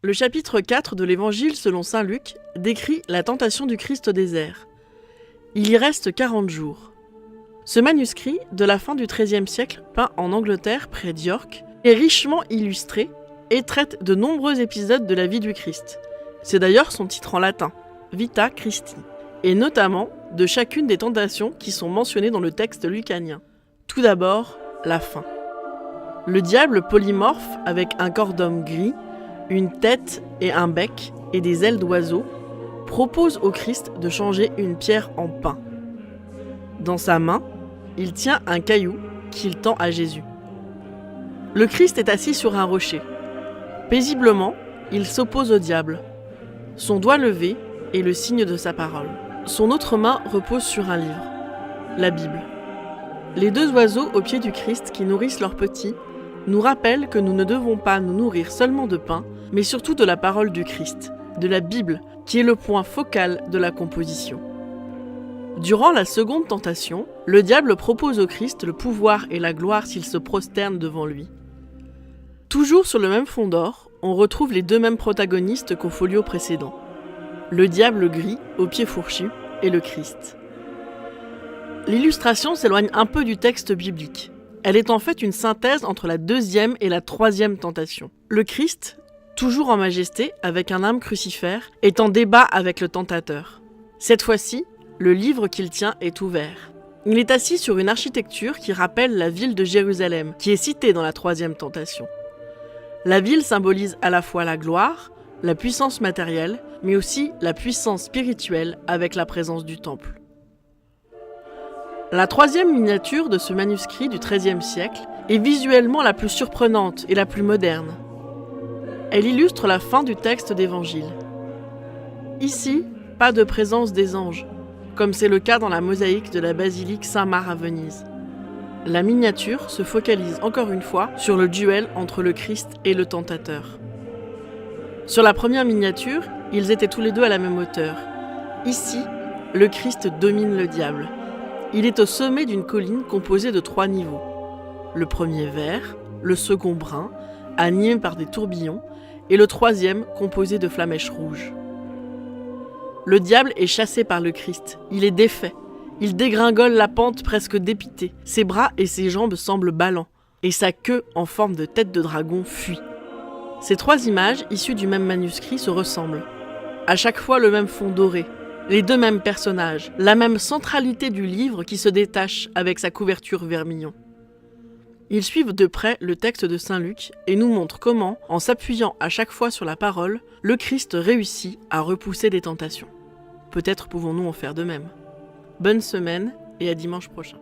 Le chapitre 4 de l'Évangile selon saint Luc décrit la tentation du Christ au désert. Il y reste 40 jours. Ce manuscrit, de la fin du XIIIe siècle, peint en Angleterre, près d'York, est richement illustré et traite de nombreux épisodes de la vie du Christ. C'est d'ailleurs son titre en latin, Vita Christi, et notamment de chacune des tentations qui sont mentionnées dans le texte lucanien. Tout d'abord, la faim. Le diable polymorphe, avec un corps d'homme gris, une tête et un bec et des ailes d'oiseau, propose au Christ de changer une pierre en pain. Dans sa main, il tient un caillou qu'il tend à Jésus. Le Christ est assis sur un rocher. Paisiblement, il s'oppose au diable. Son doigt levé est le signe de sa parole. Son autre main repose sur un livre, la Bible. Les deux oiseaux au pied du Christ qui nourrissent leurs petits nous rappellent que nous ne devons pas nous nourrir seulement de pain, mais surtout de la parole du Christ, de la Bible, qui est le point focal de la composition. Durant la seconde tentation, le diable propose au Christ le pouvoir et la gloire s'il se prosterne devant lui. Toujours sur le même fond d'or, on retrouve les deux mêmes protagonistes qu'au folio précédent. Le diable gris, aux pieds fourchus, et le Christ. L'illustration s'éloigne un peu du texte biblique. Elle est en fait une synthèse entre la deuxième et la troisième tentation. Le Christ, toujours en majesté, avec un âme crucifère, est en débat avec le tentateur. Cette fois-ci, le livre qu'il tient est ouvert. Il est assis sur une architecture qui rappelle la ville de Jérusalem, qui est citée dans la troisième tentation. La ville symbolise à la fois la gloire, la puissance matérielle, mais aussi la puissance spirituelle avec la présence du temple. La troisième miniature de ce manuscrit du XIIIe siècle est visuellement la plus surprenante et la plus moderne. Elle illustre la fin du texte d'évangile. Ici, pas de présence des anges, comme c'est le cas dans la mosaïque de la basilique Saint-Marc à Venise. La miniature se focalise encore une fois sur le duel entre le Christ et le tentateur. Sur la première miniature, ils étaient tous les deux à la même hauteur. Ici, le Christ domine le diable. Il est au sommet d'une colline composée de 3 niveaux. Le premier vert, le second brun, animé par des tourbillons, et le troisième composé de flamèches rouges. Le diable est chassé par le Christ. Il est défait. Il dégringole la pente presque dépité. Ses bras et ses jambes semblent ballants, et sa queue en forme de tête de dragon fuit. Ces 3 images, issues du même manuscrit, se ressemblent. À chaque fois le même fond doré, les deux mêmes personnages, la même centralité du livre qui se détache avec sa couverture vermillon. Ils suivent de près le texte de saint Luc et nous montrent comment, en s'appuyant à chaque fois sur la parole, le Christ réussit à repousser des tentations. Peut-être pouvons-nous en faire de même. Bonne semaine et à dimanche prochain.